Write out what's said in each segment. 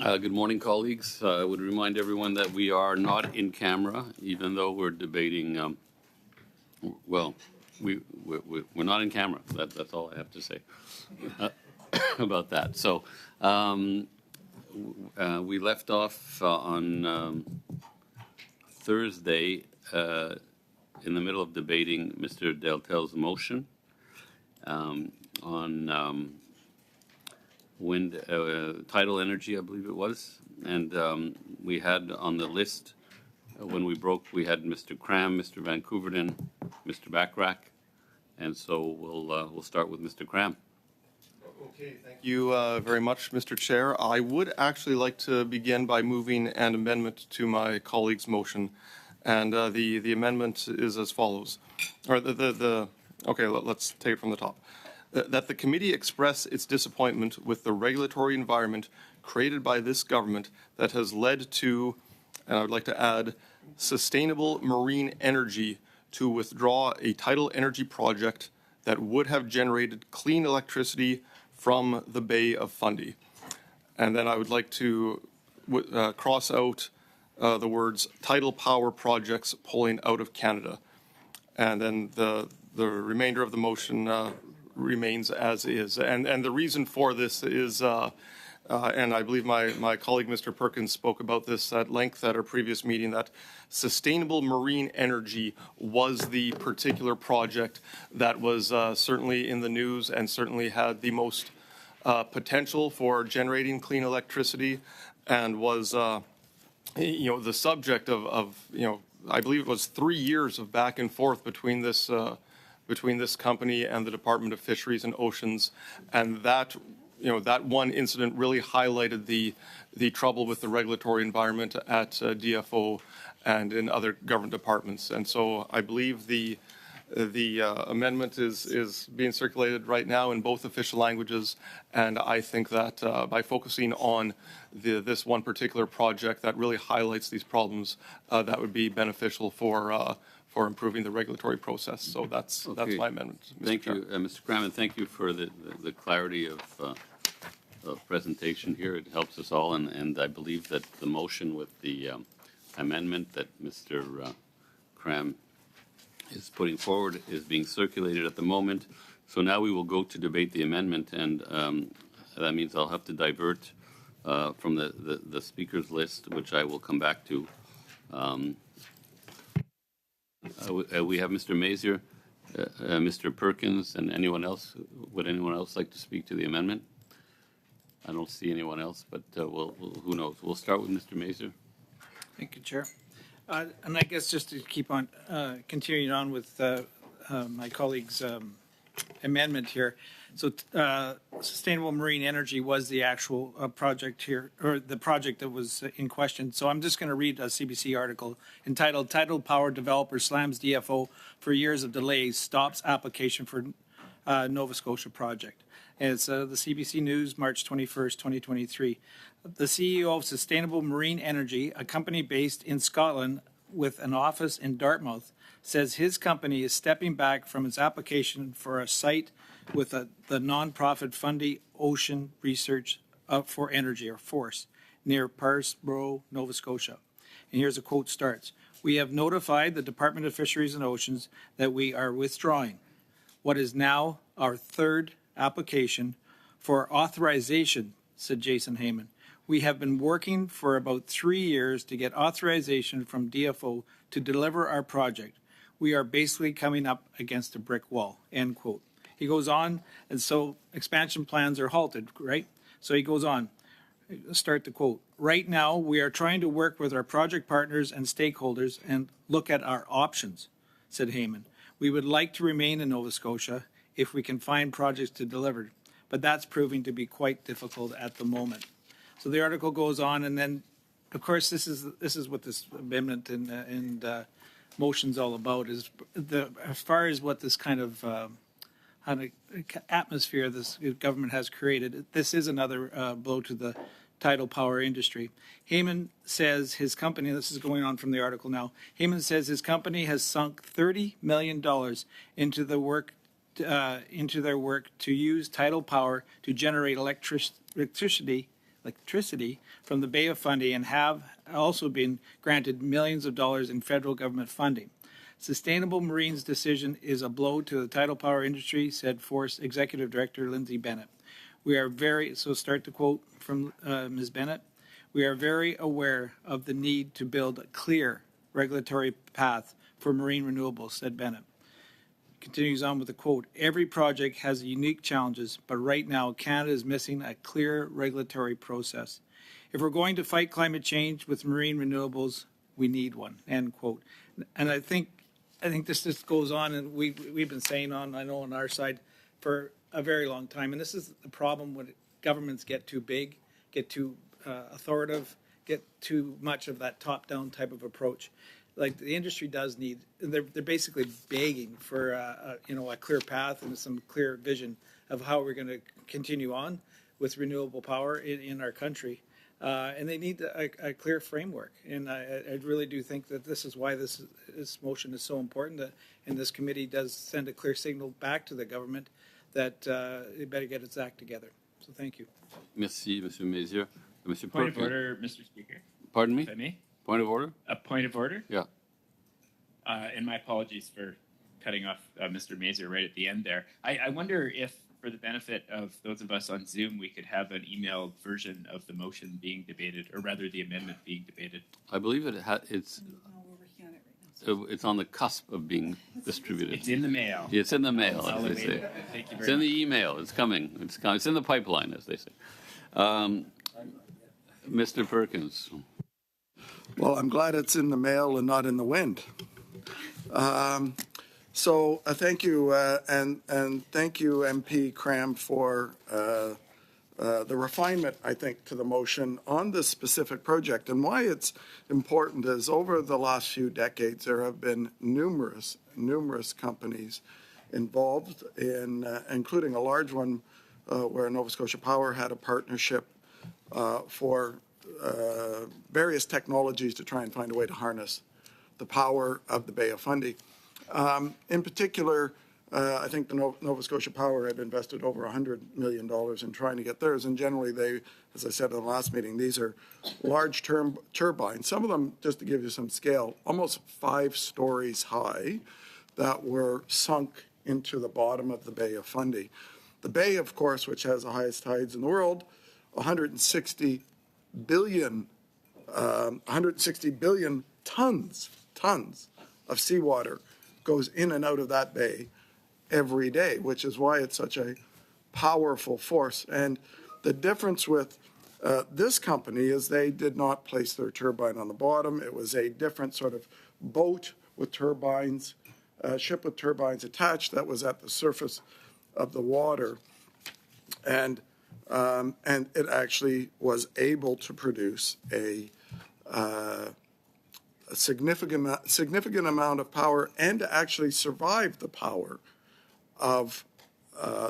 Good morning, colleagues. I would remind everyone that we are not in camera, even though we're debating. Well, we're not in camera. That's all I have to say about that. So we left off on Thursday in the middle of debating Mr. Deltel's motion on wind tidal energy, I believe it was, and we had on the list when we broke, we had Mr. Cram, Mr. Van Koeverden, Mr. Backrack, and so we'll start with Mr. Cram. Okay, thank you very much, Mr. Chair. I would actually like to begin by moving an amendment to my colleague's motion, and the amendment is as follows. Or okay, let's take it from the top. That the committee express its disappointment with the regulatory environment created by this government that has led to, and I would like to add, sustainable marine energy to withdraw a tidal energy project that would have generated clean electricity from the Bay of Fundy. And then I would like to cross out the words tidal power projects pulling out of Canada. And then the remainder of the motion remains as is. And the reason for this is, and I believe my colleague Mr. Perkins spoke about this at length at our previous meeting, that sustainable marine energy was the particular project that was certainly in the news and certainly had the most potential for generating clean electricity, and was the subject of I believe it was 3 years of back and forth between this company and the Department of Fisheries and Oceans, and that one incident really highlighted the trouble with the regulatory environment at DFO and in other government departments. And so I believe the amendment is being circulated right now in both official languages, and I think that by focusing on this one particular project that really highlights these problems, that would be beneficial for improving the regulatory process. So that's my amendment, Mr. Thank Chair. you, Mr. Cram, and thank you for the clarity of presentation here. It helps us all, and I believe that the motion with the amendment that Mr. Cram is putting forward is being circulated at the moment. So now we will go to debate the amendment, and that means I'll have to divert from the speakers list, which I will come back to. We have Mr. Mazier, Mr. Perkins, and anyone else. Would anyone else like to speak to the amendment? I don't see anyone else, but who knows? We'll start with Mr. Mazier. Thank you, Chair. And I guess just to keep on continuing on with my colleague's amendment here. So sustainable marine energy was the actual project here, or the project that was in question. So I'm just going to read a CBC article entitled "Tidal Power Developer Slams DFO for Years of Delays, Stops Application for Nova Scotia Project." And it's the CBC News, March 21st, 2023. The CEO of Sustainable Marine Energy, a company based in Scotland with an office in Dartmouth, says his company is stepping back from its application for a site with the non-profit Fundy Ocean Research for Energy, or FORCE, near Parsboro, Nova Scotia. And here's a quote starts. "We have notified the Department of Fisheries and Oceans that we are withdrawing what is now our third application for authorization," said Jason Heyman. "We have been working for about 3 years to get authorization from DFO to deliver our project. We are basically coming up against a brick wall," end quote. He goes on, and so expansion plans are halted, right? So he goes on, start the quote. "Right now, we are trying to work with our project partners and stakeholders and look at our options," said Heyman. "We would like to remain in Nova Scotia if we can find projects to deliver, but that's proving to be quite difficult at the moment." So the article goes on, and then, of course, this is what this amendment and motion's all about. Is as far as what this kind of atmosphere this government has created. This is another blow to the tidal power industry. Heyman says his company, this is going on from the article now, Heyman says his company has sunk $30 million into their work to use tidal power to generate electricity electricity from the Bay of Fundy and have also been granted millions of dollars in federal government funding. Sustainable Marine's decision is a blow to the tidal power industry, said Force Executive Director Lindsay Bennett. We are so start the quote from Ms. Bennett, we are very aware of the need to build a clear regulatory path for marine renewables, said Bennett. Continues on with the quote, every project has unique challenges, but right now Canada is missing a clear regulatory process. If we're going to fight climate change with marine renewables, we need one, end quote. And I think this just goes on, and we've been saying I know on our side for a very long time, and this is the problem when governments get too big, get too authoritative, get too much of that top-down type of approach. Like the industry does need, they're basically begging for a clear path and some clear vision of how we're going to continue on with renewable power in our country. And they need a clear framework. And I really do think that this is why this motion is so important, and this committee does send a clear signal back to the government that it better get its act together. So thank you. Merci, Monsieur Messier. Monsieur Point of Perkins. order, Mr. Speaker. Pardon me? If I may? Point of order? A point of order? Yeah. And my apologies for cutting off Mr. Mazer right at the end there. I wonder if, for the benefit of those of us on Zoom, we could have an emailed version of the motion being debated, or rather the amendment being debated. I believe it's No, we're working on it right now. it's on the cusp of being distributed. It's in the mail. It's in the mail, I'll as they await say. it. Thank you It's very in much. the email. It's coming. It's in the pipeline, as they say. Mr. Perkins. Well, I'm glad it's in the mail and not in the wind. So thank you, and thank you, MP Cram, for the refinement, I think, to the motion on this specific project. And why it's important is over the last few decades, there have been numerous companies involved in, including a large one where Nova Scotia Power had a partnership for various technologies to try and find a way to harness the power of the Bay of Fundy. In particular, I think the Nova Scotia Power had invested over $100 million in trying to get theirs, and generally they, as I said in the last meeting, these are large turbines, some of them, just to give you some scale, almost 5 stories high, that were sunk into the bottom of the Bay of Fundy. The Bay, of course, which has the highest tides in the world, 160 billion tons of seawater goes in and out of that bay every day, which is why it's such a powerful force. And the difference with this company is they did not place their turbine on the bottom. It was a different sort of boat with turbines, ship with turbines attached that was at the surface of the water. And it actually was able to produce a significant amount of power and to actually survive the power of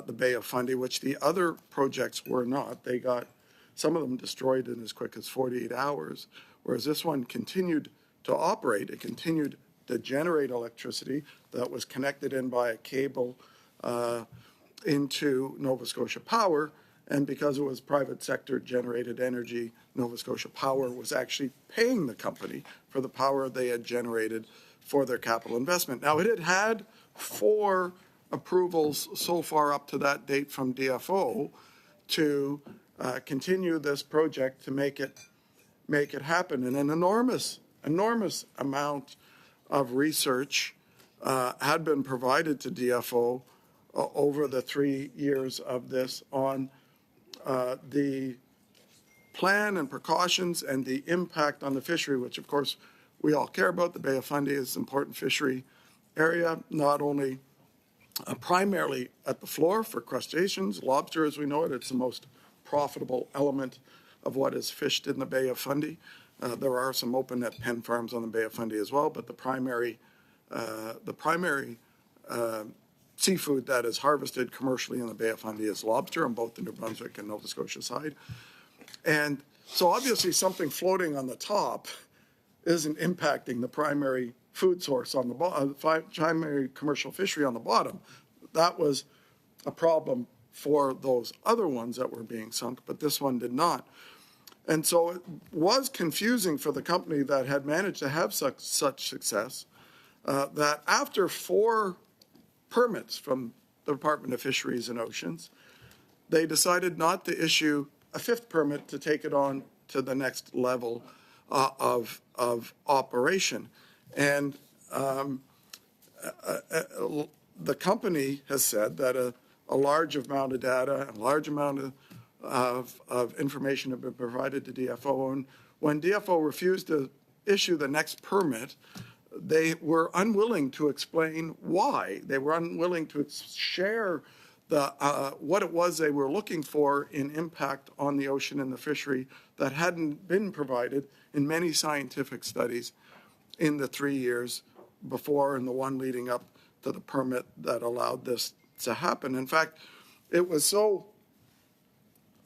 the Bay of Fundy, which the other projects were not. They got some of them destroyed in as quick as 48 hours, whereas this one continued to operate. It continued to generate electricity that was connected in by a cable into Nova Scotia Power. And because it was private sector generated energy, Nova Scotia Power was actually paying the company for the power they had generated for their capital investment. Now, it had had 4 approvals so far up to that date from DFO to continue this project to make it happen. And an enormous amount of research had been provided to DFO over the 3 years of this on the plan and precautions and the impact on the fishery, which of course we all care about. The Bay of Fundy is an important fishery area, not only primarily at the floor for crustaceans, lobster as we know it. It's the most profitable element of what is fished in the Bay of Fundy. There are some open net pen farms on the Bay of Fundy as well, but the primary seafood that is harvested commercially in the Bay of Fundy is lobster on both the New Brunswick and Nova Scotia side. And so obviously something floating on the top isn't impacting the primary food source on the bottom, primary commercial fishery on the bottom. That was a problem for those other ones that were being sunk, but this one did not. And so it was confusing for the company that had managed to have such success, that after 4 permits from the Department of Fisheries and Oceans, they decided not to issue a 5th permit to take it on to the next level of operation. And the company has said that a large amount of data, a large amount of information have been provided to DFO. And when DFO refused to issue the next permit, they were unwilling to explain why. They were unwilling to share what it was they were looking for in impact on the ocean and the fishery that hadn't been provided in many scientific studies in the 3 years before and the one leading up to the permit that allowed this to happen. In fact, it was so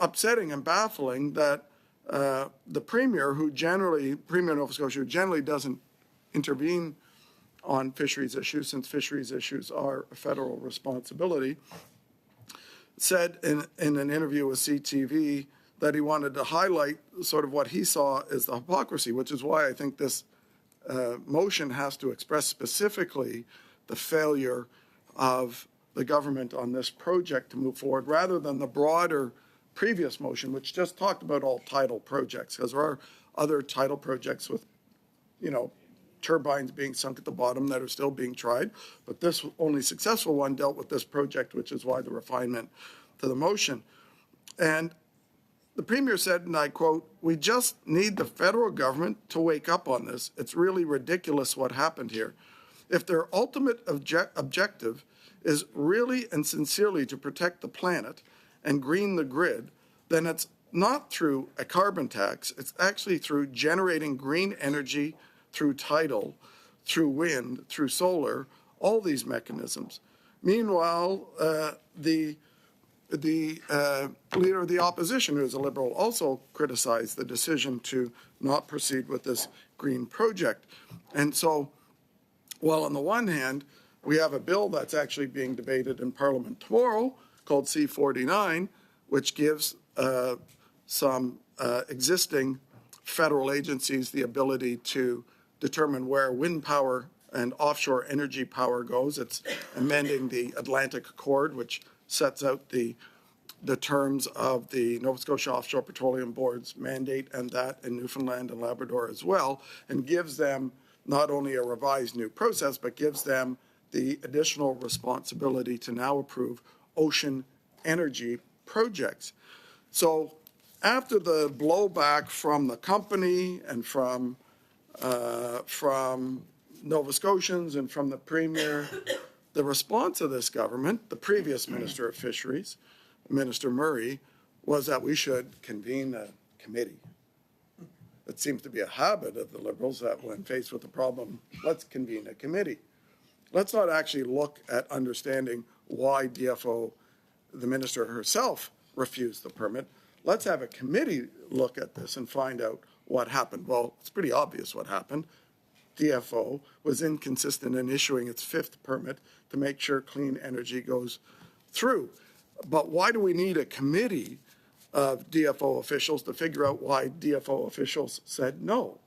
upsetting and baffling that the Premier Nova Scotia, who generally doesn't intervene on fisheries issues, since fisheries issues are a federal responsibility, said in an interview with CTV that he wanted to highlight sort of what he saw as the hypocrisy, which is why I think this motion has to express specifically the failure of the government on this project to move forward, rather than the broader previous motion, which just talked about all tidal projects, because there are other tidal projects with, turbines being sunk at the bottom that are still being tried. But this only successful one dealt with this project, which is why the refinement to the motion. And the Premier said, and I quote, "We just need the federal government to wake up on this. It's really ridiculous what happened here. If their ultimate objective is really and sincerely to protect the planet and green the grid, then it's not through a carbon tax. It's actually through generating green energy through tidal, through wind, through solar, all these mechanisms." Meanwhile, the leader of the opposition, who is a Liberal, also criticized the decision to not proceed with this green project. And so, while on the one hand, we have a bill that's actually being debated in Parliament tomorrow called C-49, which gives some existing federal agencies the ability to determine where wind power and offshore energy power goes. It's amending the Atlantic Accord, which sets out the terms of the Nova Scotia Offshore Petroleum Board's mandate, and that in Newfoundland and Labrador as well, and gives them not only a revised new process, but gives them the additional responsibility to now approve ocean energy projects. So after the blowback from the company and from Nova Scotians and from the Premier, the response of this government, the previous Minister of Fisheries, Minister Murray, was that we should convene a committee. It seems to be a habit of the Liberals that when faced with a problem, let's convene a committee. Let's not actually look at understanding why DFO, the minister herself, refused the permit. Let's have a committee look at this and find out what happened. Well, it's pretty obvious what happened. DFO was inconsistent in issuing its 5th permit to make sure clean energy goes through. But why do we need a committee of DFO officials to figure out why DFO officials said no?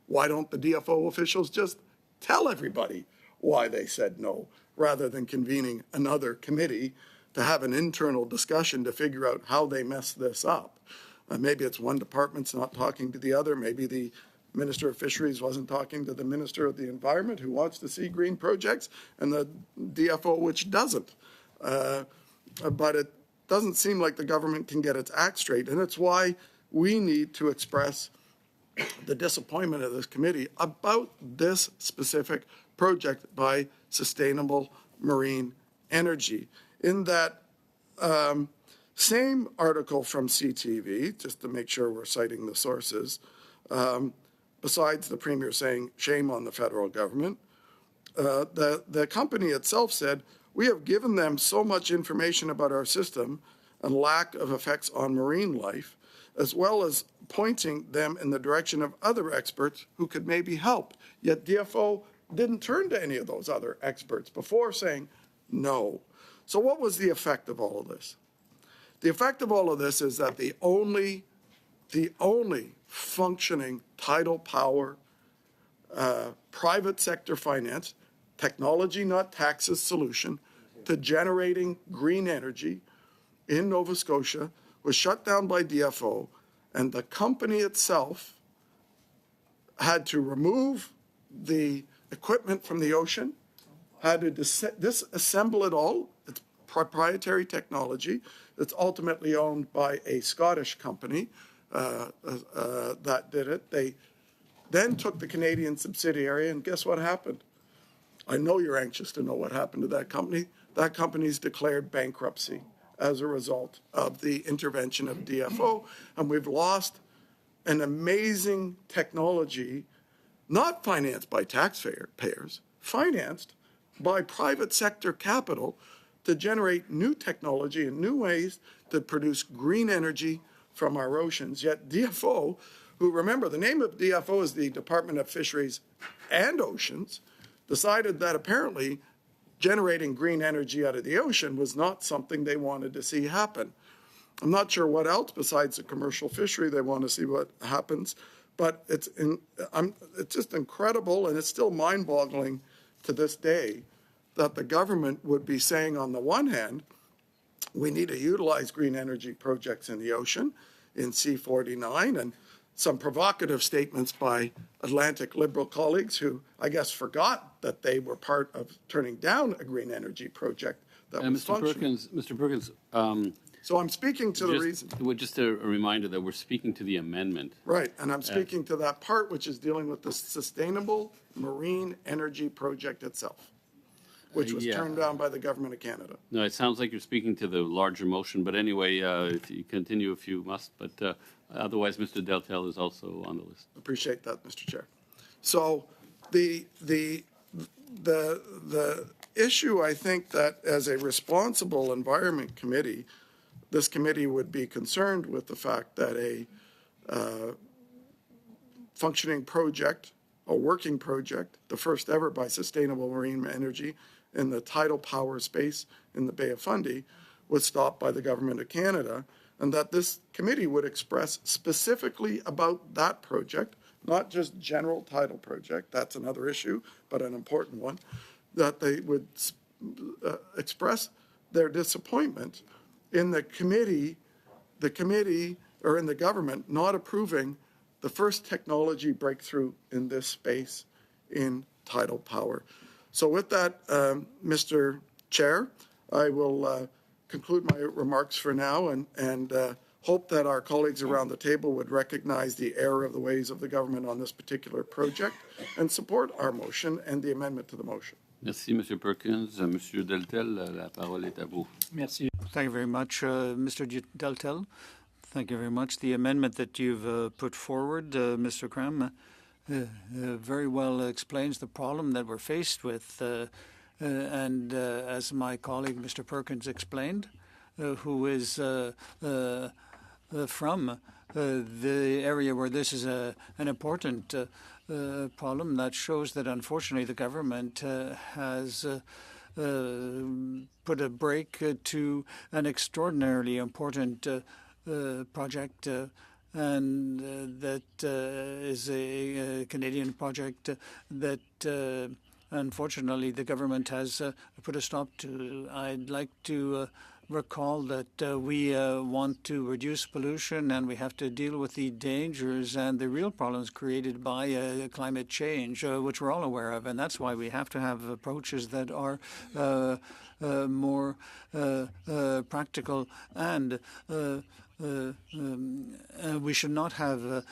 Why don't the DFO officials just tell everybody why they said no, rather than convening another committee to have an internal discussion to figure out how they messed this up? Maybe it's one department's not talking to the other. Maybe the Minister of Fisheries wasn't talking to the Minister of the Environment, who wants to see green projects, and the DFO, which doesn't. But it doesn't seem like the government can get its act straight, and it's why we need to express the disappointment of this committee about this specific project by Sustainable Marine Energy. In that same article from CTV, just to make sure we're citing the sources, besides the Premier saying shame on the federal government, the company itself said, "We have given them so much information about our system and lack of effects on marine life, as well as pointing them in the direction of other experts who could maybe help." Yet DFO didn't turn to any of those other experts before saying no. So what was the effect of all of this? The effect of all of this is that the only the only functioning tidal power, private sector finance, technology not taxes solution to generating green energy in Nova Scotia, was shut down by DFO, and the company itself had to remove the equipment from the ocean, had to disassemble it all. It's proprietary technology. It's ultimately owned by a Scottish company that did it. They then took the Canadian subsidiary, and guess what happened? I know you're anxious to know what happened to that company. That company's declared bankruptcy as a result of the intervention of DFO, and we've lost an amazing technology, not financed by taxpayers, financed by private sector capital to generate new technology and new ways to produce green energy from our oceans. Yet DFO, who, remember, the name of DFO is the Department of Fisheries and Oceans, decided that apparently generating green energy out of the ocean was not something they wanted to see happen. I'm not sure what else besides the commercial fishery they want to see what happens, but it's just incredible, and it's still mind-boggling to this day that the government would be saying, on the one hand, we need to utilize green energy projects in the ocean in C49, and some provocative statements by Atlantic Liberal colleagues who, I guess, forgot that they were part of turning down a green energy project that was functioning. Mr. Perkins, So I'm speaking to the reason. Just a reminder that we're speaking to the amendment. Right, and I'm speaking to that part which is dealing with the Sustainable Marine Energy Project itself, which was turned down by the Government of Canada. No, it sounds like you're speaking to the larger motion, but anyway, if you continue if you must, but otherwise, Mr. Deltel is also on the list. Appreciate that, Mr. Chair. So the issue, I think, that as a responsible environment committee, this committee would be concerned with the fact that a functioning project, a working project, the first ever by Sustainable Marine Energy in the tidal power space in the Bay of Fundy, was stopped by the Government of Canada, and that this committee would express specifically about that project, not just general tidal project, that's another issue, but an important one, that they would express their disappointment in the committee, or in the government not approving the first technology breakthrough in this space in tidal power. So with that, Mr. Chair, I will conclude my remarks for now and hope that our colleagues around the table would recognize the error of the ways of the government on this particular project and support our motion and the amendment to the motion. Merci, Monsieur Perkins. Monsieur Deltel, la parole est à vous. Merci. Thank you very much, Mr. Deltel. Thank you very much. The amendment that you've put forward, Mr. Cram, very well explains the problem that we're faced with. And as my colleague, Mr. Perkins, explained, who is from the area where this is an important problem, that shows that unfortunately the government has put a brake to an extraordinarily important project, and that is a Canadian project that unfortunately the government has put a stop to. I'd like to recall that we want to reduce pollution, and we have to deal with the dangers and the real problems created by climate change, which we're all aware of. And that's why we have to have approaches that are more practical, and we should not have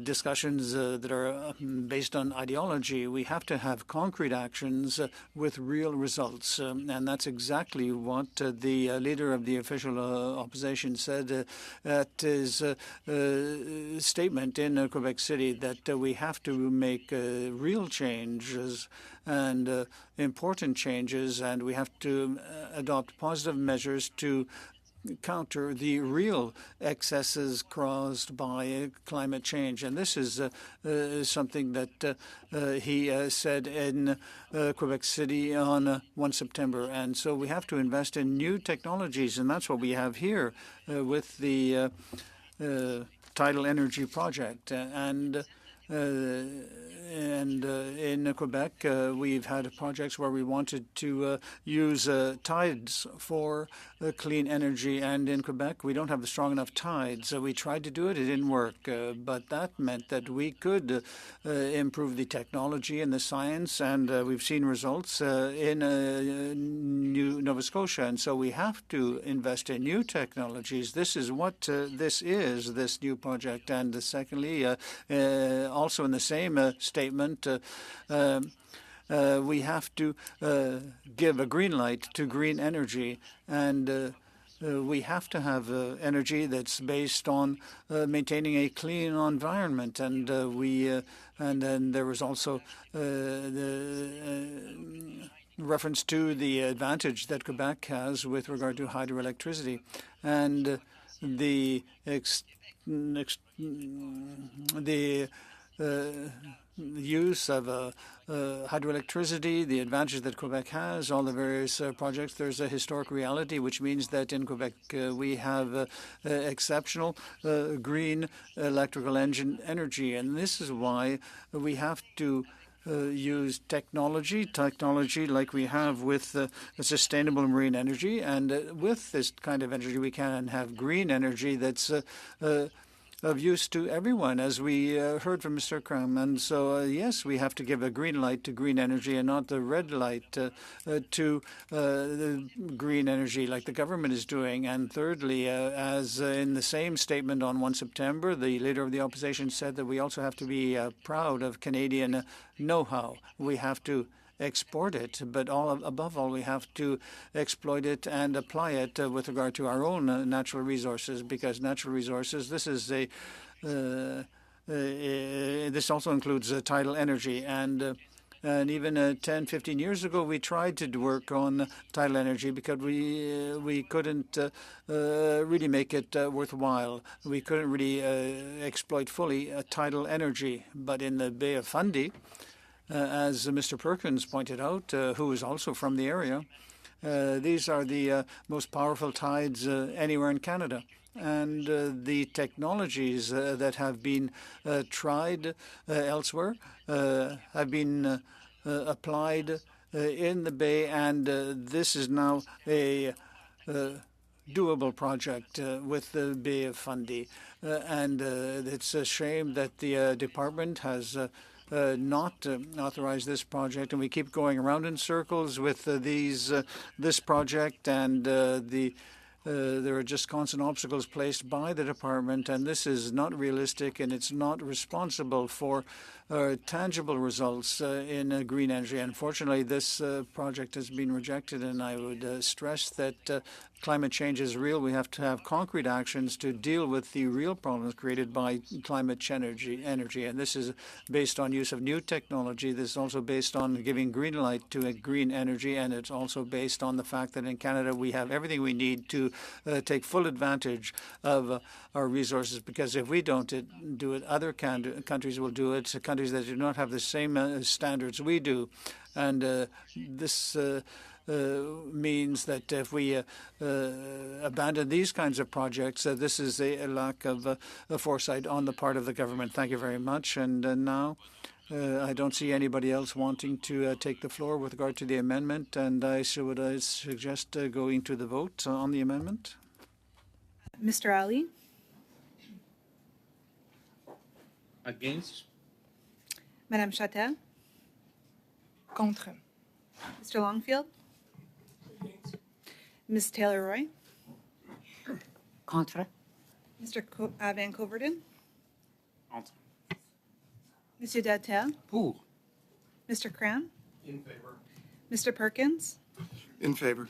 discussions that are based on ideology. We have to have concrete actions with real results. And that's exactly what the leader of the official opposition said at his statement in Quebec City, that we have to make real changes and important changes, and we have to adopt positive measures to counter the real excesses caused by climate change. And this is something that he said in Quebec City on 1 September. And so we have to invest in new technologies, and that's what we have here with the tidal energy project. And in Quebec, we've had projects where we wanted to use tides for clean energy. And in Quebec, we don't have strong enough tides. We tried to do it. It didn't work. But that meant that we could improve the technology and the science. And we've seen results in New Nova Scotia. And so we have to invest in new technologies. This is what this is, this new project. And secondly, also in the same statement, we have to give a green light to green energy, and we have to have energy that's based on maintaining a clean environment. And and then there was also the reference to the advantage that Quebec has with regard to hydroelectricity, and the use of hydroelectricity, the advantage that Quebec has, all the various projects. There's a historic reality, which means that in Quebec we have exceptional green electrical engine energy. And this is why we have to use technology like we have with sustainable marine energy. And with this kind of energy, we can have green energy that's of use to everyone, as we heard from Mr. Crum. And so, yes, we have to give a green light to green energy and not the red light to the green energy like the government is doing. And thirdly, as in the same statement on 1 September, the Leader of the Opposition said that we also have to be proud of Canadian know-how. We have to export it, but above all, we have to exploit it and apply it with regard to our own natural resources, because natural resources, this is this also includes tidal energy. And even 10, 15 years ago, we tried to work on tidal energy because we couldn't really make it worthwhile. We couldn't really exploit fully tidal energy. But in the Bay of Fundy, as Mr. Perkins pointed out, who is also from the area, these are the most powerful tides anywhere in Canada. And the technologies that have been tried elsewhere have been applied in the Bay, and this is now a doable project with the Bay of Fundy. And it's a shame that the department has not authorize this project, and we keep going around in circles with this project, and there are just constant obstacles placed by the department, and this is not realistic, and it's not responsible for tangible results in green energy. Unfortunately, this project has been rejected, and I would stress that climate change is real. We have to have concrete actions to deal with the real problems created by climate change energy. And this is based on use of new technology. This is also based on giving green light to green energy. And it's also based on the fact that in Canada, we have everything we need to take full advantage of our resources. Because if we don't do it, other countries will do it, countries that do not have the same standards we do. And this means that if we abandon these kinds of projects, this is a lack of foresight on the part of the government. Thank you very much. And now I don't see anybody else wanting to take the floor with regard to the amendment, and I would suggest going to the vote on the amendment. Mr. Ali? Against? Madame Chatel? Contre. Mr. Longfield? Ms. Taylor-Roy? Contre. Mr. Van Coverden? Contre. Monsieur Datel? Pour. Mr. Cram? In favor. Mr. Perkins? In favor.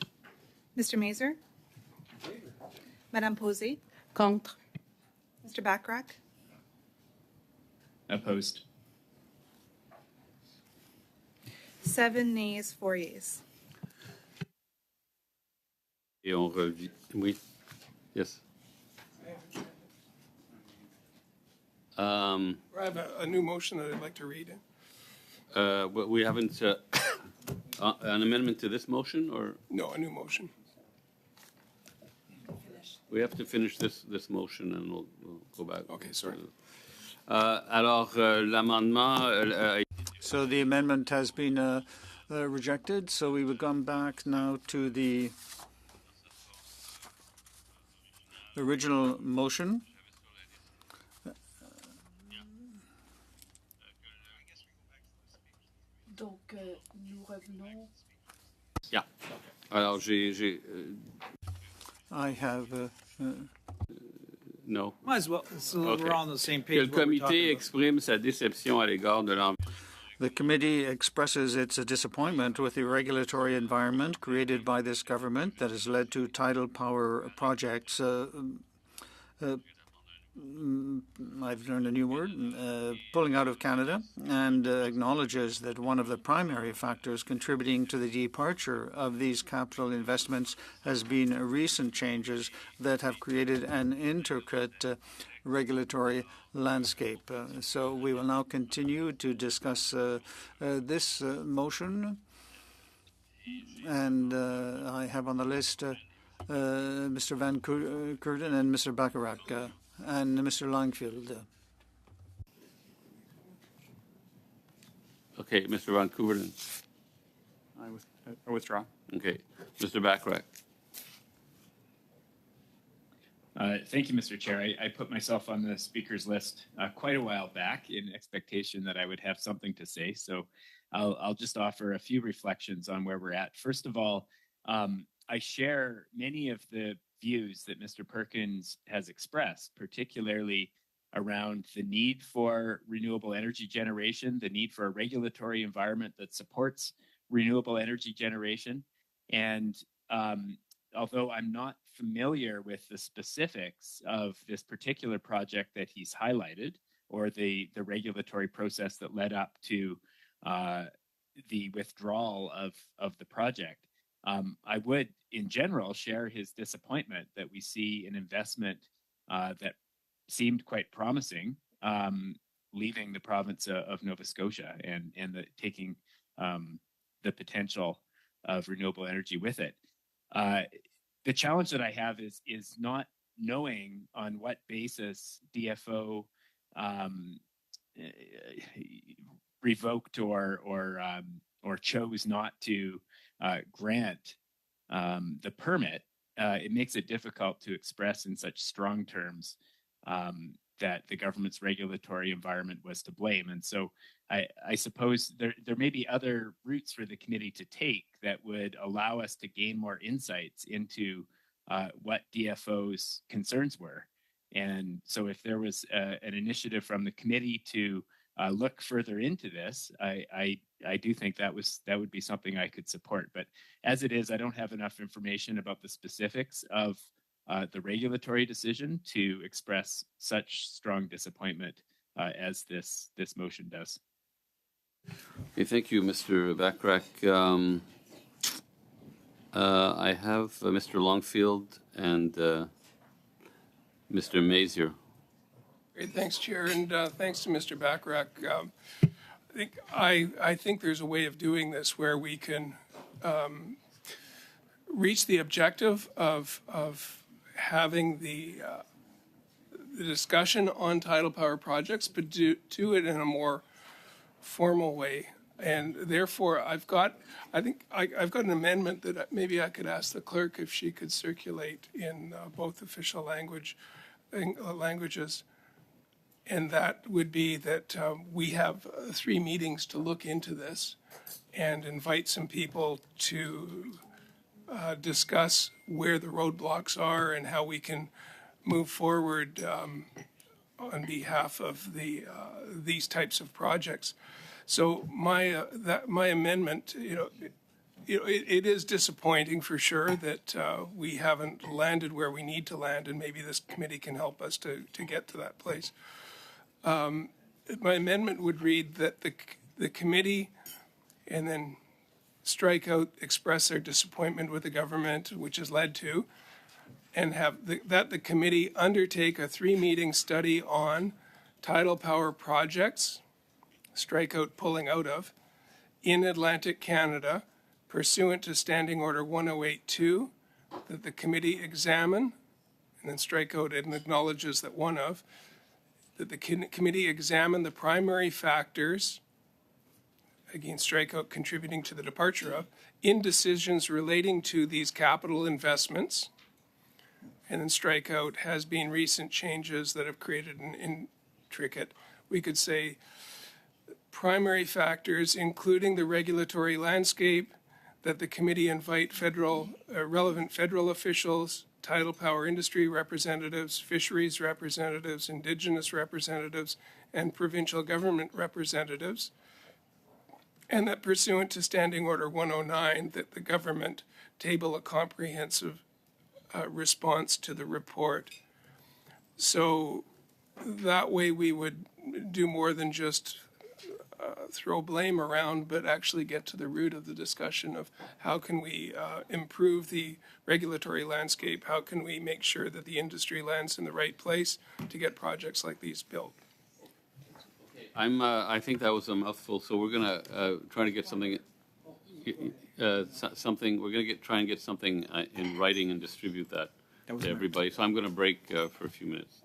Mr. Mazer? Madame Posey? Contre. Mr. Backrack? Opposed. 7 nays, 4 yeas. Et on revient. Oui. Yes. I have a new motion that I'd like to read. But we haven't an amendment to this motion, or No, a new motion. We have to finish this motion and we'll go back. Okay, sorry. Alors, l'amendement, So the amendment has been rejected. So we would come back now to the original motion. Donc, nous revenons. yeah. Alors, I have no. Might as well, so Okay. we're all on the same Que page. le what we're comité talking about. exprime sa déception à l'égard de l'environnement. The committee expresses its disappointment with the regulatory environment created by this government that has led to tidal power projects. I've learned a new word, pulling out of Canada, and acknowledges that one of the primary factors contributing to the departure of these capital investments has been recent changes that have created an intricate regulatory landscape. So we will now continue to discuss this motion. And I have on the list Mr. Van Courden and Mr. Bacharach and Mr. Langfield. Okay, Mr. Van Couveren. I withdraw. Okay, Mr. Bacharach. Thank you, Mr. Chair. I put myself on the speaker's list quite a while back in expectation that I would have something to say. So I'll just offer a few reflections on where we're at. First of all, I share many of the views that Mr. Perkins has expressed, particularly around the need for renewable energy generation, the need for a regulatory environment that supports renewable energy generation. And although I'm not familiar with the specifics of this particular project that he's highlighted, or the regulatory process that led up to the withdrawal of the project, I would, in general, share his disappointment that we see an investment that seemed quite promising leaving the province of Nova Scotia and taking the potential of renewable energy with it. The challenge that I have is not knowing on what basis DFO revoked or chose not to grant the permit. It makes it difficult to express in such strong terms that the government's regulatory environment was to blame. And so I suppose there may be other routes for the committee to take that would allow us to gain more insights into what DFO's concerns were. And so if there was an initiative from the committee to look further into this, I do think that would be something I could support. But as it is, I don't have enough information about the specifics of the regulatory decision to express such strong disappointment as this motion does. Okay, thank you, Mr. Bacharach. I have Mr. Longfield and Mr. Mazier. Great, thanks, Chair, and thanks to Mr. Bacharach. I think there's a way of doing this where we can reach the objective of having the discussion on tidal power projects, but do it in a more formal way. And therefore, I've got an amendment that maybe I could ask the clerk if she could circulate in both official languages. And that would be that we have 3 meetings to look into this and invite some people to discuss where the roadblocks are and how we can move forward on behalf of these types of projects. So my amendment, it is disappointing for sure that we haven't landed where we need to land, and maybe this committee can help us to get to that place. My amendment would read that the committee, and then strike out express their disappointment with the government, which has led to, and have that the committee undertake a 3-meeting study on tidal power projects, strike out pulling out of, in Atlantic Canada, pursuant to Standing Order 1082, that the committee examine and then strike out and acknowledges that one of, that the committee examine the primary factors, again, strike out contributing to the departure of, in decisions relating to these capital investments, and then strike out has been recent changes that have created an intricate, we could say, primary factors, including the regulatory landscape, that the committee invite relevant federal officials, tidal power industry representatives, fisheries representatives, Indigenous representatives, and provincial government representatives, and that pursuant to Standing Order 109, that the government table a comprehensive response to the report. So that way we would do more than just throw blame around, but actually get to the root of the discussion of how can we improve the regulatory landscape, how can we make sure that the industry lands in the right place to get projects like these built. I think that was a mouthful, so we're gonna try to get something, we're gonna try and get something in writing and distribute that to everybody. So I'm gonna break for a few minutes.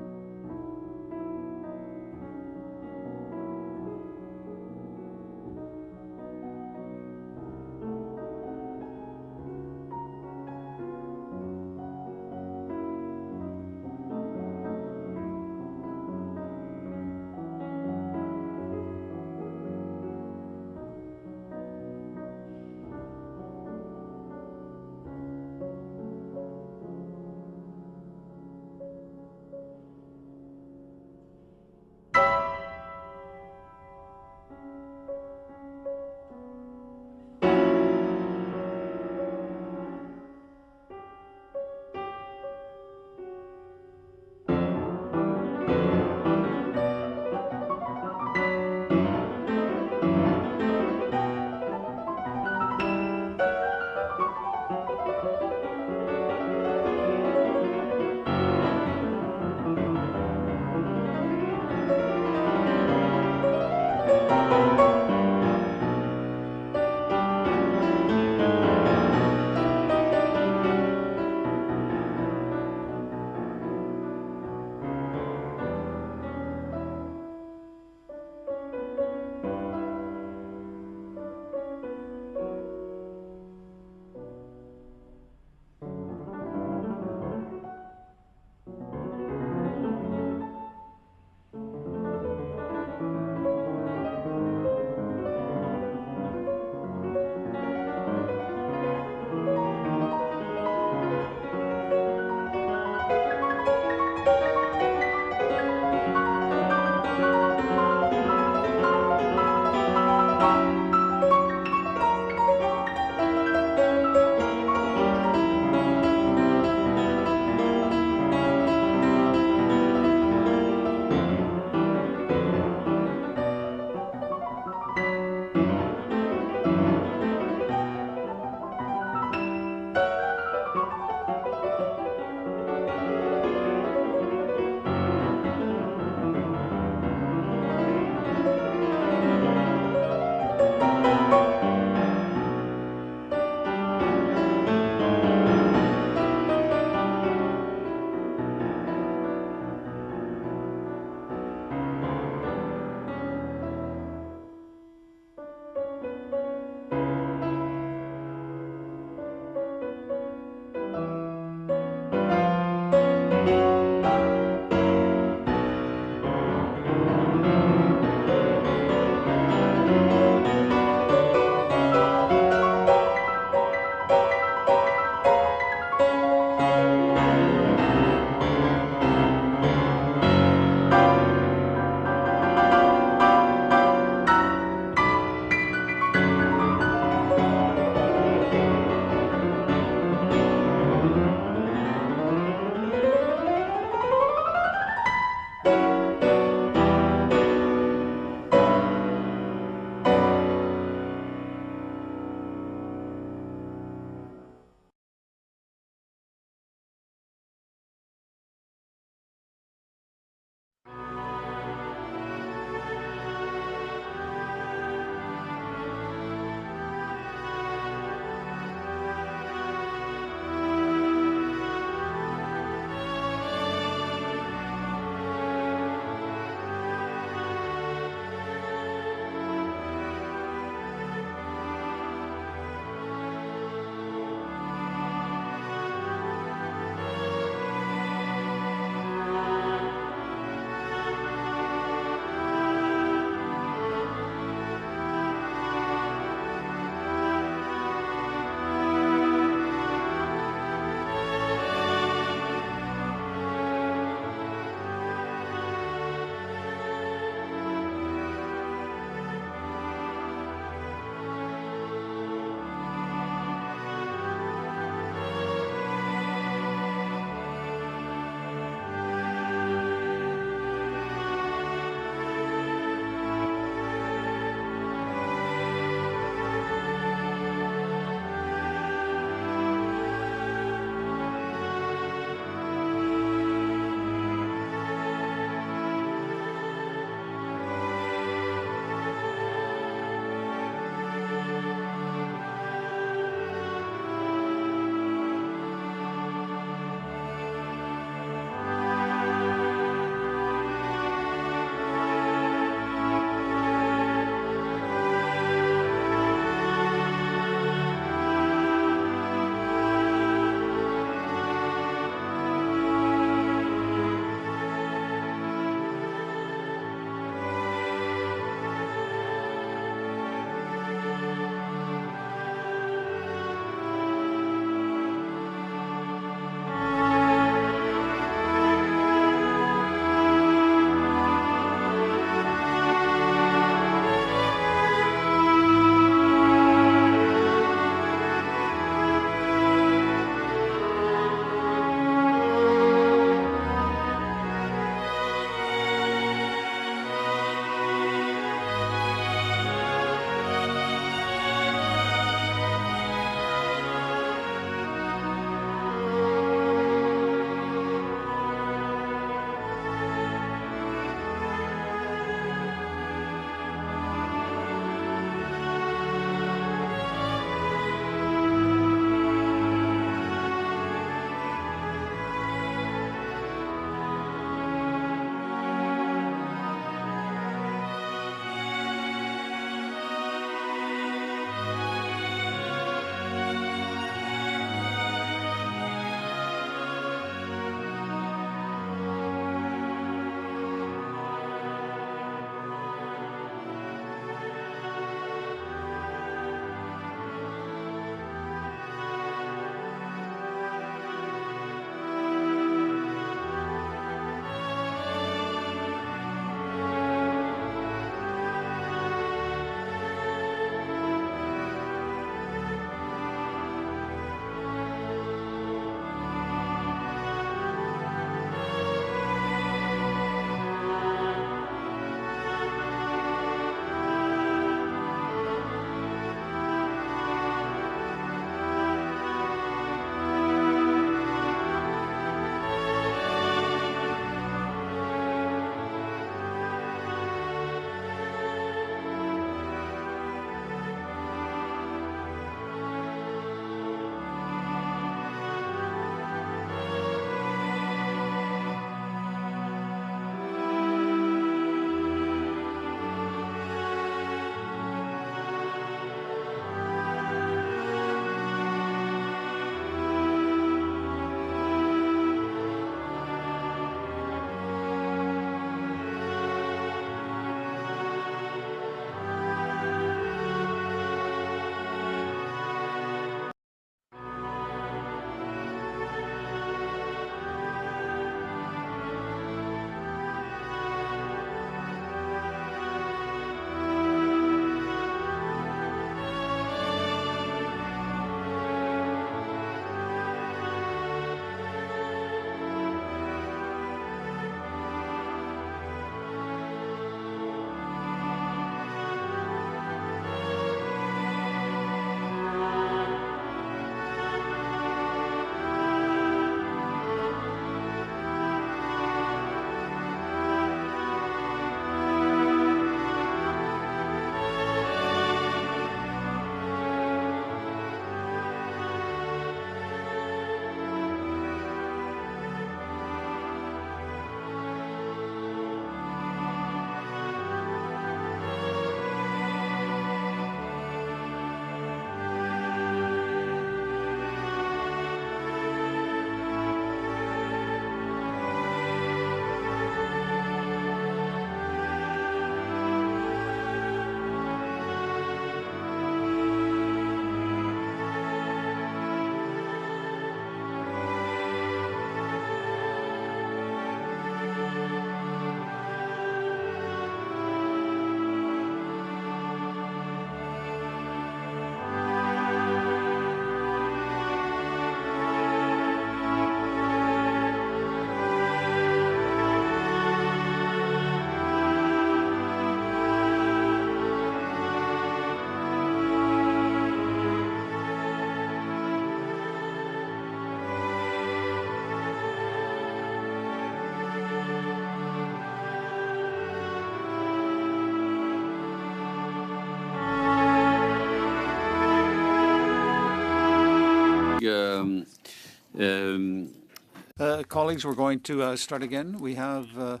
Colleagues, we're going to start again. We have,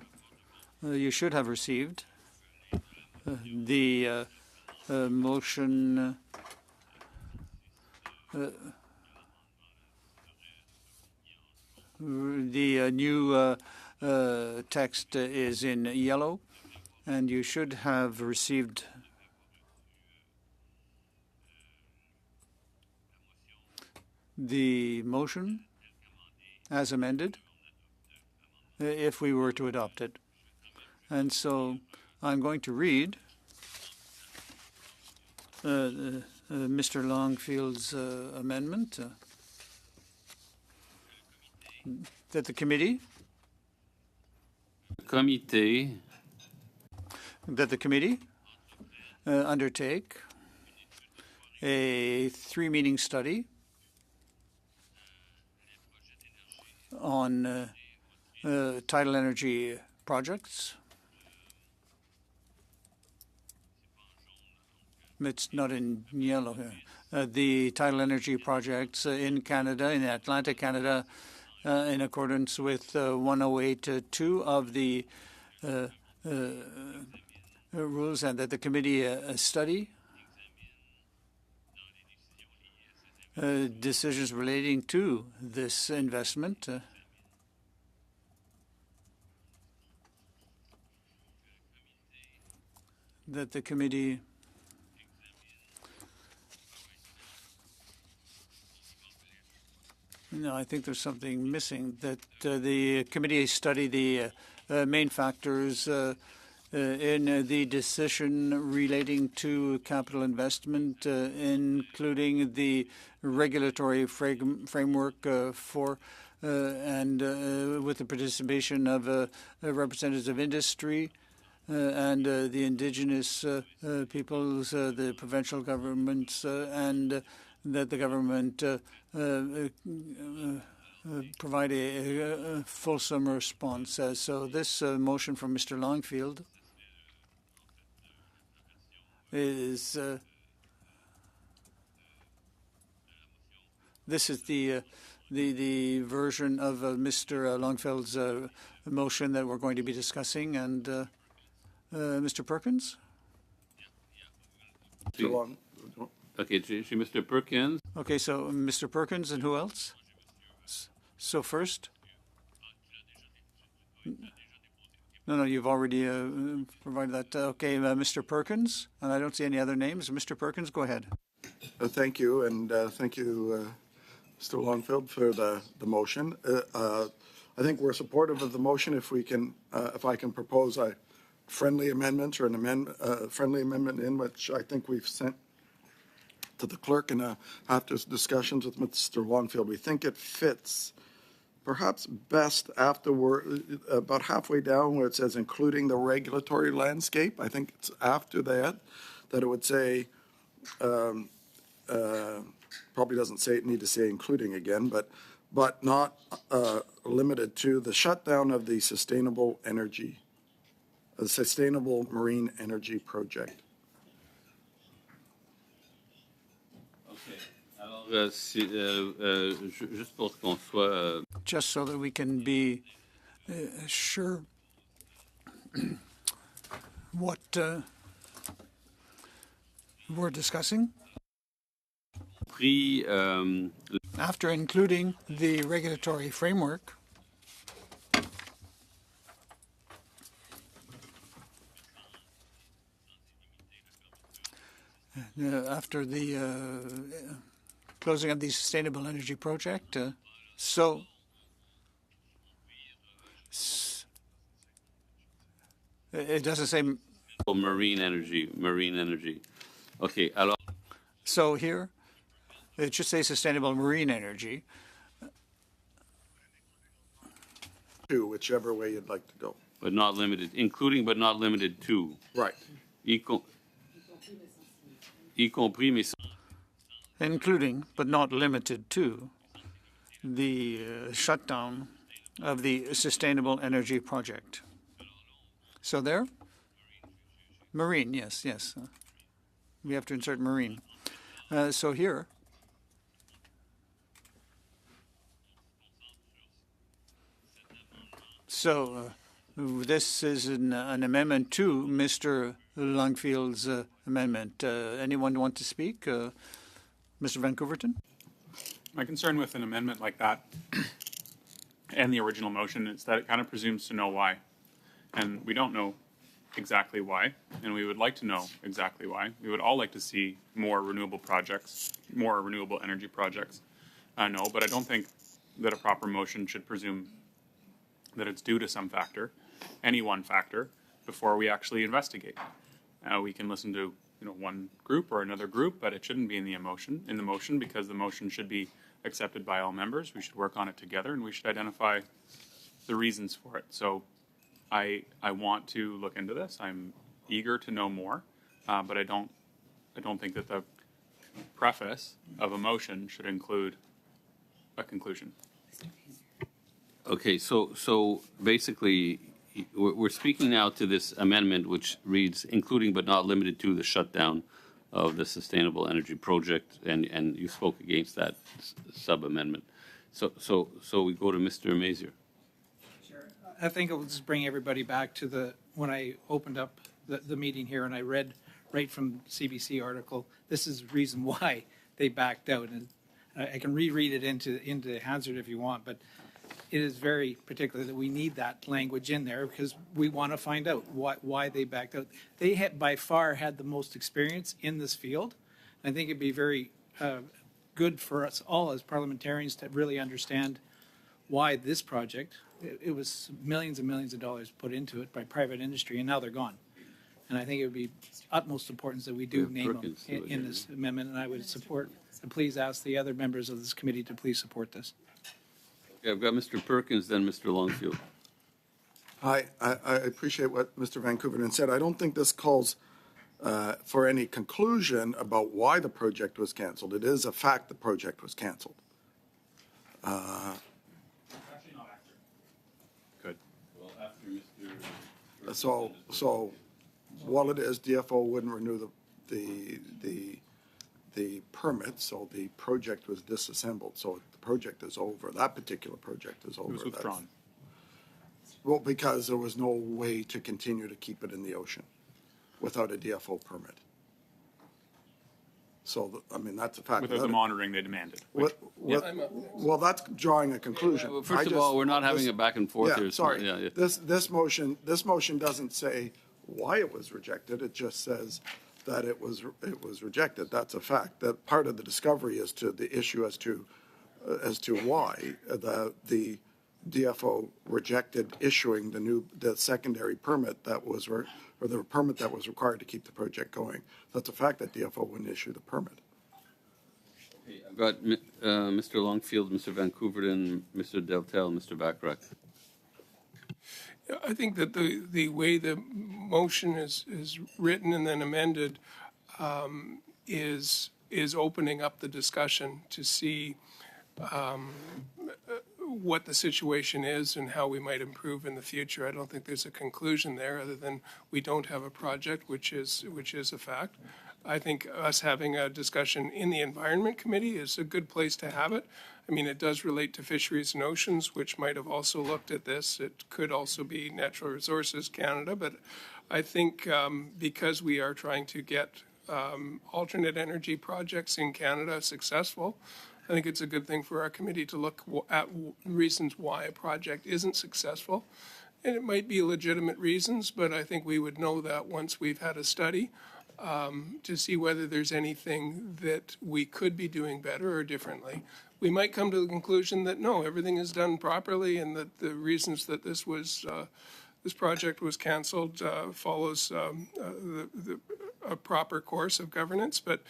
you should have received the motion. The new text is in yellow, and you should have received the motion as amended if we were to adopt it. And so I'm going to read Mr. Longfield's amendment that the committee undertake a 3-meeting study on tidal energy projects. It's not in yellow here. The tidal energy projects in Canada, in Atlantic Canada, in accordance with 108.2 of the rules, and that the committee study decisions relating to this investment. That the committee No, I think there's something missing. That the committee study the main factors in the decision relating to capital investment, including the regulatory framework for and with the participation of representatives of industry and the indigenous peoples, the provincial governments, and that the government provide a fulsome response. So this motion from Mr. Longfield is this is the version of Mr. Longfield's motion that we're going to be discussing. And Mr. Perkins? Okay, Mr. Perkins. Okay, so Mr. Perkins, and who else? So first? No, you've already provided that. Okay, Mr. Perkins, and I don't see any other names. Mr. Perkins, go ahead. Thank you, and thank you, Mr. Longfield, for the motion. I think we're supportive of the motion if we can, if I can propose a friendly amendment or an friendly amendment in which I think we've sent to the clerk, and after discussions with Mr. Longfield, we think it fits perhaps best after we're about halfway down where it says including the regulatory landscape. I think it's after that it would say, probably doesn't need to say including again, but not limited to the shutdown of the sustainable marine energy project. Just so that we can be sure what we're discussing. After including the regulatory framework, after the closing of the sustainable energy project, so it doesn't say marine energy. Okay, alors. So here it should say sustainable marine energy. To whichever way you'd like to go. But not limited, including but not limited to. Right. Y compris, mais including but not limited to the shutdown of the sustainable energy project. So there, marine, yes. We have to insert marine. So here, So this is an amendment to Mr. Longfield's amendment. Anyone want to speak? Mr. Van Couverton? My concern with an amendment like that and the original motion is that it kind of presumes to know why. And we don't know exactly why, and we would like to know exactly why. We would all like to see more renewable projects, more renewable energy projects. No, but I don't think that a proper motion should presume that it's due to some factor, any one factor, before we actually investigate. We can listen to one group or another group, but it shouldn't be in the motion because the motion should be accepted by all members. We should work on it together, and we should identify the reasons for it. So I want to look into this. I'm eager to know more, but I don't think that the preface of a motion should include a conclusion. Okay, so basically, we're speaking now to this amendment, which reads, including but not limited to the shutdown of the sustainable energy project, and you spoke against that sub-amendment. So we go to Mr. Mazier. I think it will just bring everybody back to when I opened up the meeting here and I read right from CBC article, this is the reason why they backed out. And I can reread it into Hansard if you want, but it is very particular that we need that language in there because we want to find out why they backed out. They had by far had the most experience in this field. I think it'd be very good for us all as parliamentarians to really understand why this project, it was millions and millions of dollars put into it by private industry, and now they're gone. And I think it would be utmost importance that we do name them in this amendment, and I would support, and please ask the other members of this committee to please support this. Okay, I've got Mr. Perkins, then Mr. Longfield. I appreciate what Mr. Van Couverton said. I don't think this calls for any conclusion about why the project was canceled. It is a fact the project was canceled. Good. Well, after Mr. So while it is, DFO wouldn't renew the permit, so the project was disassembled. So the project is over. That particular project is over. It was withdrawn. Well, because there was no way to continue to keep it in the ocean without a DFO permit. So, that's a fact. Without the monitoring they demanded. Well, that's drawing a conclusion. Well, first of all, we're not having a back and forth here. Yeah, sorry. Yeah. This motion doesn't say why it was rejected. It just says that it was rejected. That's a fact. That part of the discovery is to the issue as to why the DFO rejected issuing the secondary permit that was or the permit that was required to keep the project going. That's a fact that DFO wouldn't issue the permit. Okay, I've got Mr. Longfield, Mr. Van Couverton, Mr. Deltel, Mr. Bachrach. I think that the way the motion is written and then amended is opening up the discussion to see what the situation is and how we might improve in the future. I don't think there's a conclusion there other than we don't have a project, which is a fact. I think us having a discussion in the Environment Committee is a good place to have it. I mean, it does relate to Fisheries and Oceans, which might have also looked at this. It could also be Natural Resources Canada, but I think because we are trying to get alternate energy projects in Canada successful, I think it's a good thing for our committee to look at reasons why a project isn't successful. And it might be legitimate reasons, but I think we would know that once we've had a study to see whether there's anything that we could be doing better or differently. We might come to the conclusion that no, everything is done properly and that the reasons that this project was canceled follows a proper course of governance. But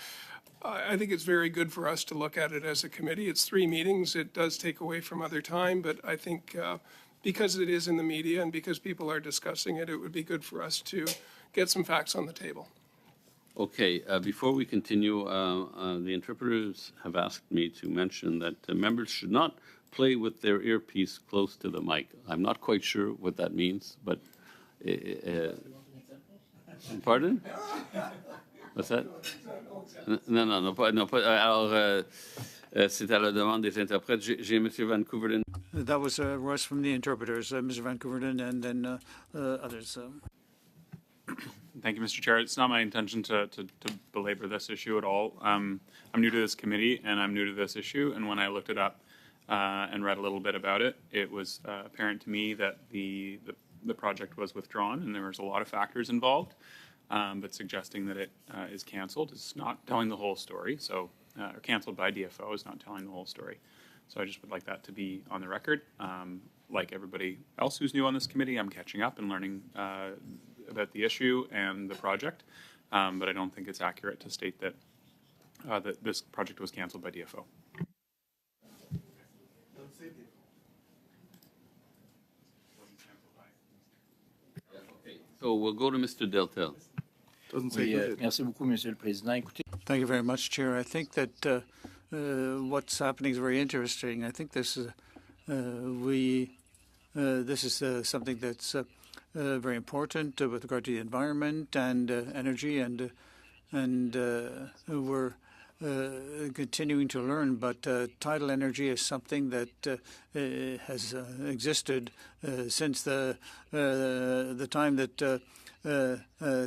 I think it's very good for us to look at it as a committee. It's 3 meetings. It does take away from other time, but I think because it is in the media and because people are discussing it, it would be good for us to get some facts on the table. Okay, before we continue, the interpreters have asked me to mention that members should not play with their earpiece close to the mic. I'm not quite sure what that means, but pardon? What's that? Non. Alors, c'est à la demande des interprètes. J'ai M. Van Couverton. That was a request from the interpreters, Mr. Van Coverden, and then others. Thank you, Mr. Chair. It's not my intention to belabor this issue at all. I'm new to this committee and I'm new to this issue. And when I looked it up and read a little bit about it, it was apparent to me that the project was withdrawn and there was a lot of factors involved. But suggesting that it is canceled is not telling the whole story. So, or canceled by DFO is not telling the whole story. So I just would like that to be on the record. Like everybody else who's new on this committee, I'm catching up and learning about the issue and the project, but I don't think it's accurate to state that that this project was canceled by DFO. So we'll go to Mr. Deltel. Doesn't say who did. Merci beaucoup, Monsieur le Président. Écoutez, Thank you very much, Chair. I think that what's happening is very interesting. I think this is something that's very important with regard to the environment and energy, and we're continuing to learn. But tidal energy is something that has existed since the time that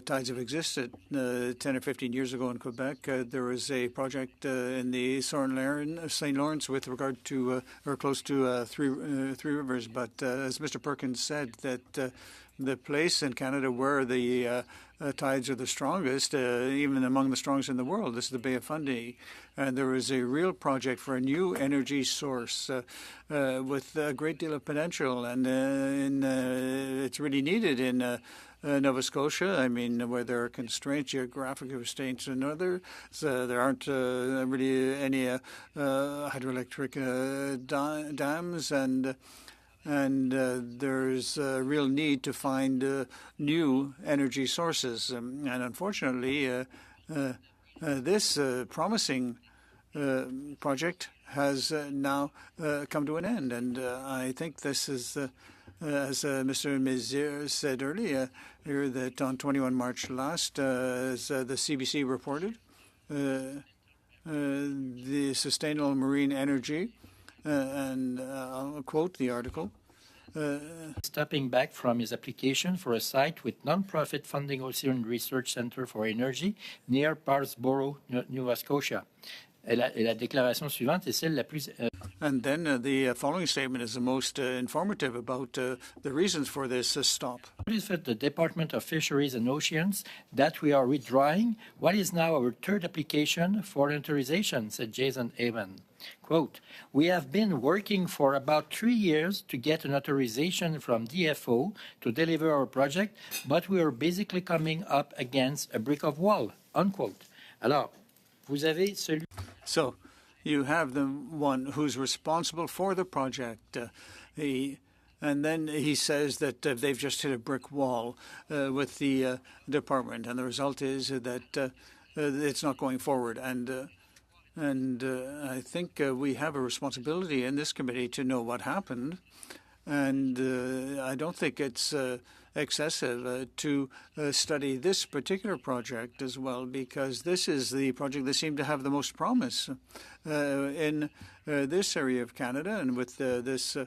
tides have existed. 10 or 15 years ago in Quebec, there was a project in the St. Lawrence with regard to, or close to Three Rivers. But as Mr. Perkins said, that the place in Canada where the tides are the strongest, even among the strongest in the world, this is the Bay of Fundy. And there is a real project for a new energy source with a great deal of potential. And it's really needed in Nova Scotia. I mean, where there are constraints, geographic constraints, and others, there aren't really any hydroelectric dams, and there's a real need to find new energy sources. And unfortunately, this promising project has now come to an end. And I think this is, as Mr. Mézières said earlier, that on 21 March last, as the CBC reported, the sustainable marine energy, and I'll quote the article, stepping back from his application for a site with non-profit funding Ocean Research Center for Energy near Parrsboro, Nova Scotia. Et la déclaration suivante est celle la plus... And then the following statement is the most informative about the reasons for this stop. What is it, the Department of Fisheries and Oceans, that we are withdrawing what is now our third application for authorization, said Jason Avon. Quote, we have been working for about 3 years to get an authorization from DFO to deliver our project, but we are basically coming up against a brick of wall, unquote. Alors, vous avez celui... So you have the one who's responsible for the project. And then he says that they've just hit a brick wall with the department. And the result is that it's not going forward. And I think we have a responsibility in this committee to know what happened. And I don't think it's excessive to study this particular project as well, because this is the project that seemed to have the most promise in this area of Canada and with this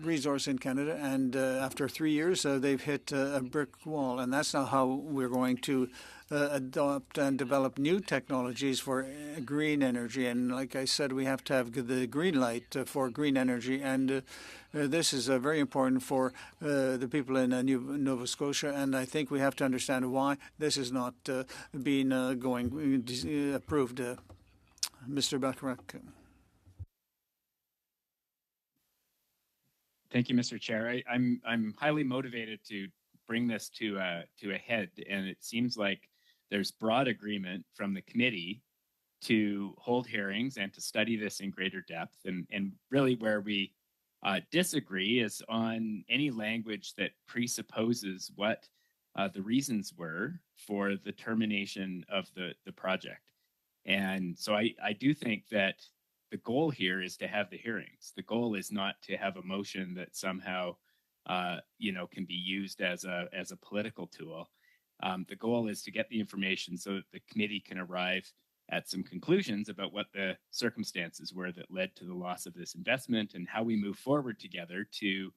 resource in Canada. And after 3 years, they've hit a brick wall. And that's not how we're going to adopt and develop new technologies for green energy. And like I said, we have to have the green light for green energy. And this is very important for the people in Nova Scotia. And I think we have to understand why this is not being approved. Mr. Bacharach. Thank you, Mr. Chair. I'm highly motivated to bring this to a head, and it seems like there's broad agreement from the committee to hold hearings and to study this in greater depth. And really where we disagree is on any language that presupposes what the reasons were for the termination of the project. And so I do think that the goal here is to have the hearings. The goal is not to have a motion that somehow, can be used as a political tool. The goal is to get the information so that the committee can arrive at some conclusions about what the circumstances were that led to the loss of this investment and how we move forward together to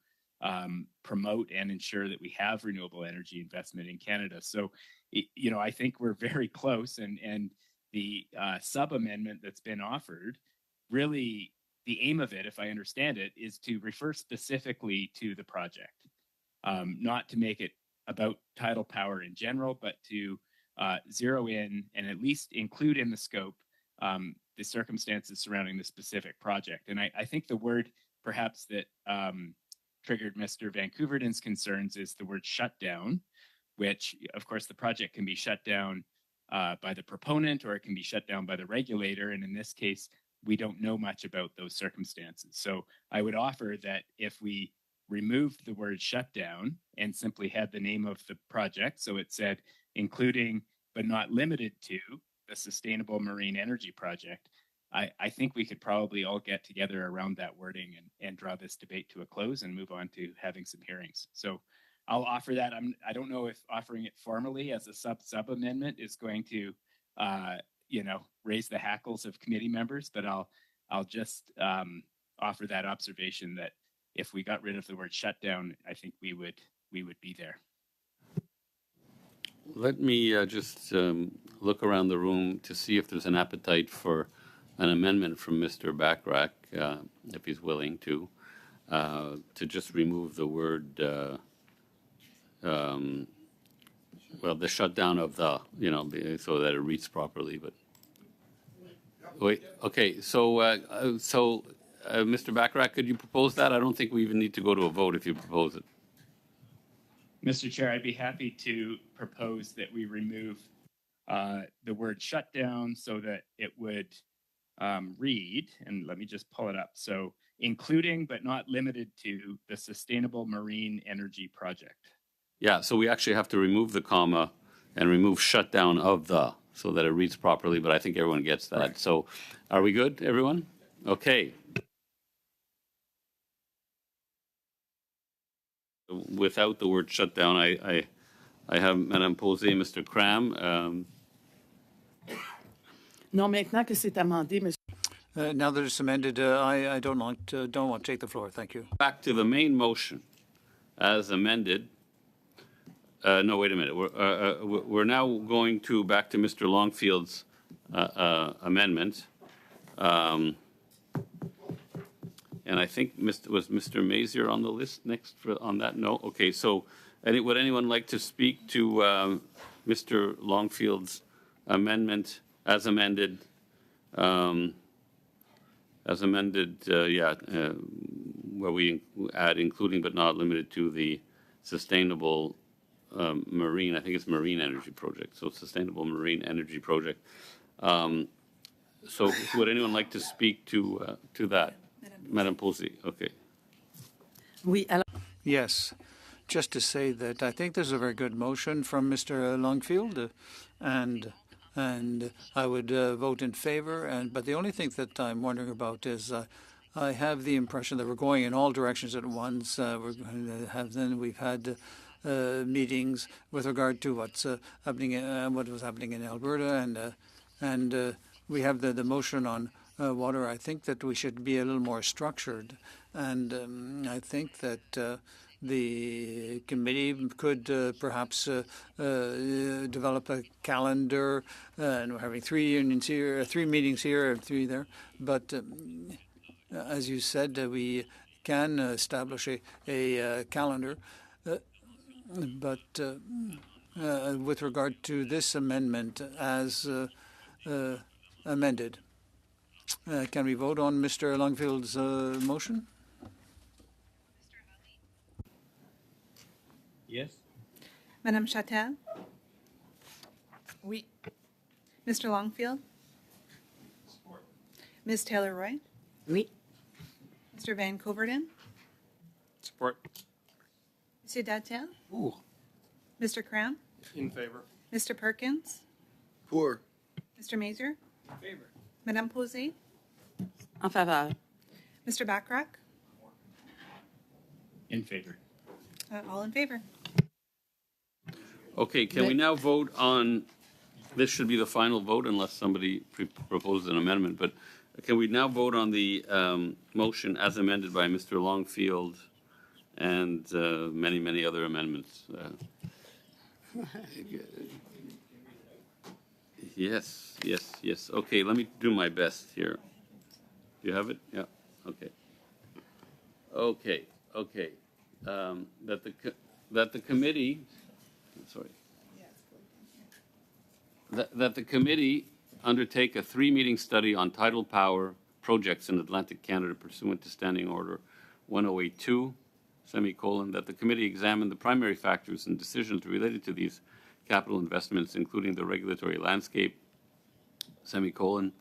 promote and ensure that we have renewable energy investment in Canada. So, I think we're very close, and the sub amendment that's been offered, really the aim of it, if I understand it, is to refer specifically to the project, not to make it about tidal power in general, but to zero in and at least include in the scope the circumstances surrounding the specific project. And I think the word perhaps that triggered Mr. Vancouverden's concerns is the word shutdown, which of course the project can be shut down by the proponent or it can be shut down by the regulator. And in this case, we don't know much about those circumstances. So I would offer that if we removed the word shutdown and simply had the name of the project, so it said including but not limited to the Sustainable Marine Energy Project, I think we could probably all get together around that wording and draw this debate to a close and move on to having some hearings. So I'll offer that. I don't know if offering it formally as a sub amendment is going to raise the hackles of committee members, but I'll just offer that observation that if we got rid of the word shutdown, I think we would be there. Let me just look around the room to see if there's an appetite for an amendment from Mr. Bachrach, if he's willing to just remove the word, the shutdown of the, so that it reads properly. But wait, okay, so Mr. Bachrach, could you propose that? I don't think we even need to go to a vote if you propose it. Mr. Chair, I'd be happy to propose that we remove the word shutdown so that it would read, and let me just pull it up. So, including but not limited to the Sustainable Marine Energy Project. Yeah, so we actually have to remove the comma and remove shutdown of the, so that it reads properly, but I think everyone gets that. Right. So are we good, everyone? Okay. Without the word shutdown, I have Madame Posé, Mr. Cram. Non, maintenant que c'est amendé, monsieur. Now that it's amended, I don't want to take the floor. Thank you. Back to the main motion as amended. No, wait a minute. We're now going back to Mr. Longfield's amendment. And I think was Mr. Mazier on the list next on that? No? Okay, so would anyone like to speak to Mr. Longfield's amendment as amended? Where we add including but not limited to the Sustainable Marine, I think it's Marine Energy Project, so Sustainable Marine Energy Project. So would anyone like to speak to that? Madame Posé, okay. Yes, just to say that I think this is a very good motion from Mr. Longfield, and I would vote in favor. But the only thing that I'm wondering about is I have the impression that we're going in all directions at once. We've had meetings with regard to what's happening, what was happening in Alberta, and we have the motion on water. I think that we should be a little more structured, and I think that the committee could perhaps develop a calendar, and we're having 3 meetings here, and 3 there. But as you said, we can establish a calendar. But with regard to this amendment as amended, can we vote on Mr. Longfield's motion? Yes. Madame Chatel? Oui. Mr. Longfield? Support. Ms. Taylor-Roy? Oui. Mr. Vancouverden? Support. Monsieur Datel? Pour. Mr. Cram? In favor. Mr. Perkins? Pour. Mr. Mazier? In favor. Madame Posé? En faveur. Mr. Bachrach? In favor. All in favor. Okay, can we now vote on this should be the final vote unless somebody proposes an amendment. But can we now vote on the motion as amended by Mr. Longfield and many, many other amendments? Yes, yes, yes. Okay, let me do my best here. Do you have it? Yeah. Okay. Okay. Okay. That the committee. Sorry. That the committee undertake a 3-meeting study on tidal power projects in Atlantic Canada pursuant to Standing Order 1082, semicolon, that the committee examine the primary factors and decisions related to these capital investments, including the regulatory landscape, semicolon,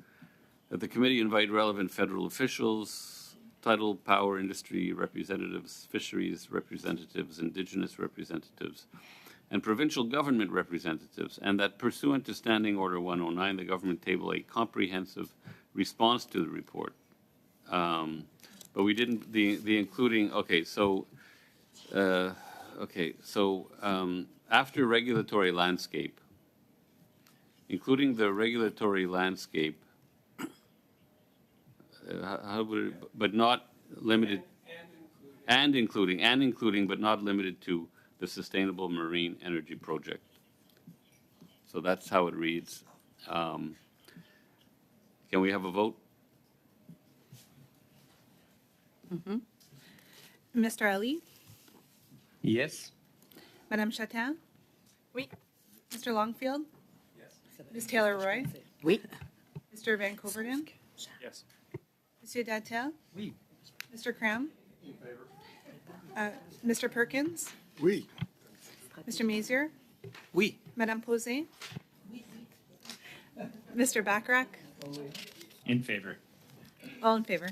that the committee invite relevant federal officials, tidal power industry representatives, fisheries representatives, indigenous representatives, and provincial government representatives, and that pursuant to Standing Order 109, the government table a comprehensive response to the report. But we didn't, the including, after regulatory landscape, including the regulatory landscape, how would it, but not limited, and including, but not limited to the Sustainable Marine Energy Project. So that's how it reads. Can we have a vote? Mr. Ali? Yes. Madame Chatin? Oui. Mr. Longfield? Yes. Ms. Taylor-Roy? Oui. Mr. Van Coverden? Yes. Monsieur Datel? Oui. Mr. Cram? Mr. Perkins? Oui. Mr. Mazier? Oui. Madame Posey? Mr. Backrack? In favor. All in favor.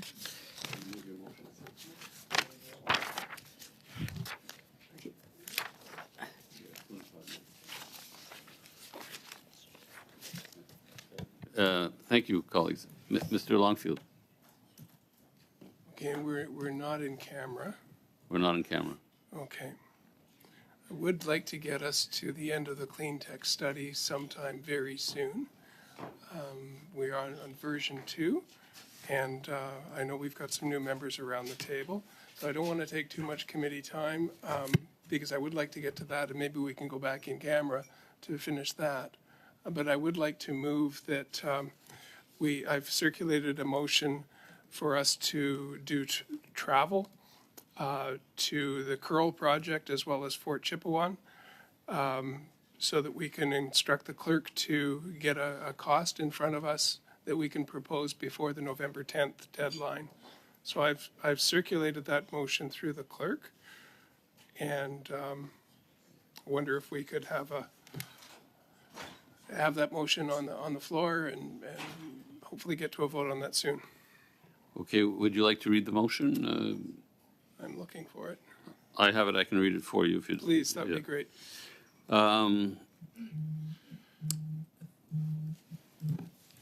Thank you, colleagues. Mr. Longfield, Okay, we're not in camera. we're not on camera. Okay. I would like to get us to the end of the clean tech study sometime very soon. We are on version 2, and I know we've got some new members around the table, so I don't want to take too much committee time because I would like to get to that, and maybe we can go back in camera to finish that. But I would like to move that I've circulated a motion for us to do travel to the Curl project as well as Fort Chipewyan, so that we can instruct the clerk to get a cost in front of us that we can propose before the November 10th deadline. So I've circulated that motion through the clerk, and wonder if we could have that motion on the floor and hopefully get to a vote on that soon. Okay, would you like to read the motion? I'm looking for it. I have it. I can read it for you if you'd. Please, that would yeah. be great.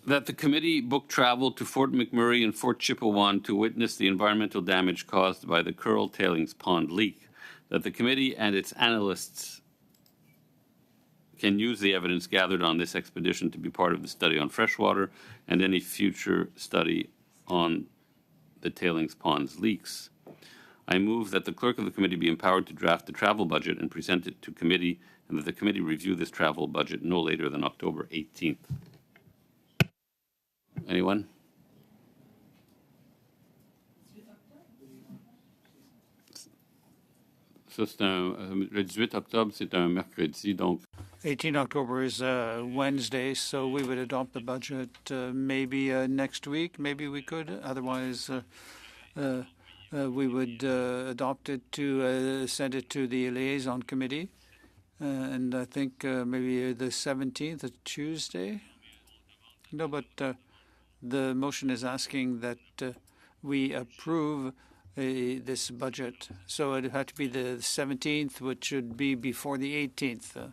That the committee book travel to Fort McMurray and Fort Chipewyan to witness the environmental damage caused by the Curl Tailings Pond leak. That the committee and its analysts can use the evidence gathered on this expedition to be part of the study on freshwater and any future study on the tailings ponds leaks. I move that the clerk of the committee be empowered to draft the travel budget and present it to committee, and that the committee review this travel budget no later than October 18th. Anyone? Ça, le 18 octobre, c'est un mercredi, donc 18 October is Wednesday, so we would adopt the budget maybe next week. Maybe we could. Otherwise, we would adopt it to send it to the liaison committee. And I think maybe the 17th, a Tuesday. No, but the motion is asking that we approve this budget. So it had to be the 17th, which would be before the 18th.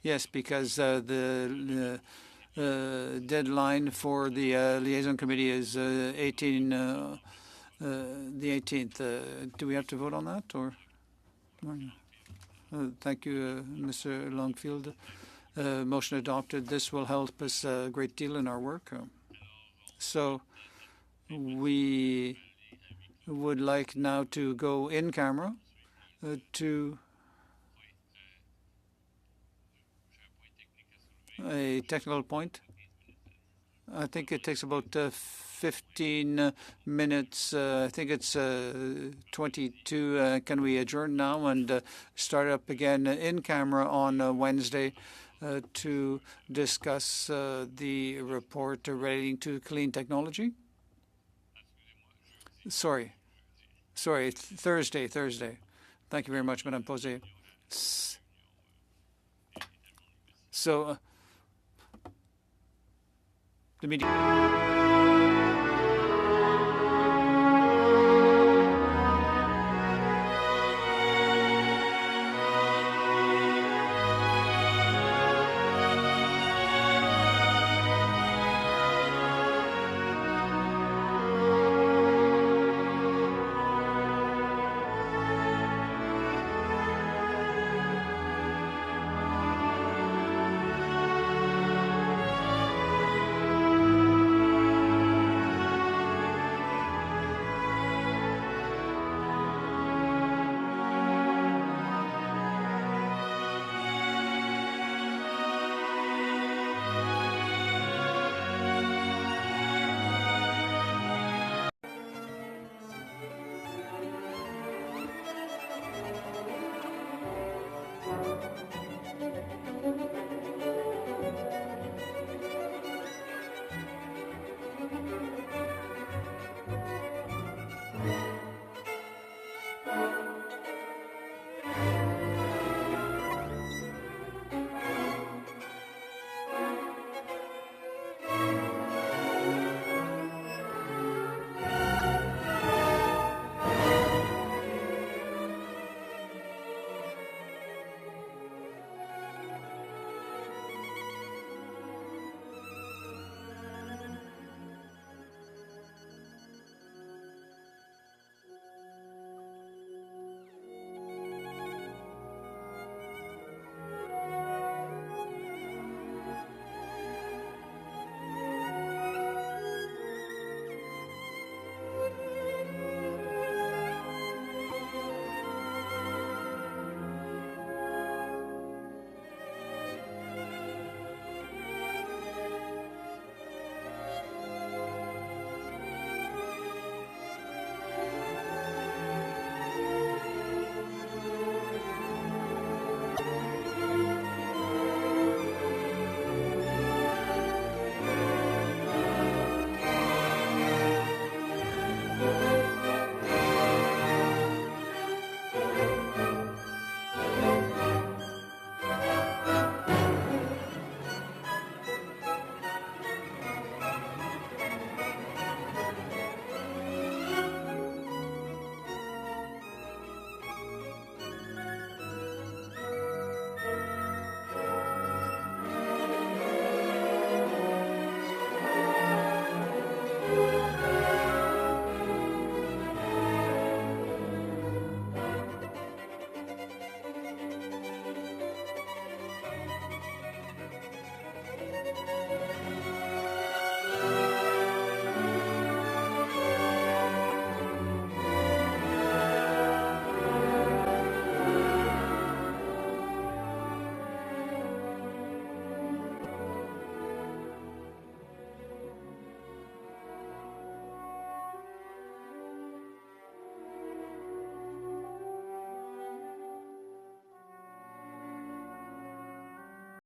Yes, because the deadline for the liaison committee is the 18th. Do we have to vote on that, or? Thank you, Mr. Longfield. motion adopted. This will help us a great deal in our work. So we would like now to go in camera to a technical point. I think it takes about 15 minutes. I think it's 22. Can we adjourn now and start up again in camera on Wednesday to discuss the report relating to clean technology? Sorry, Thursday. Thank you very much, Madame Posé. So the meeting.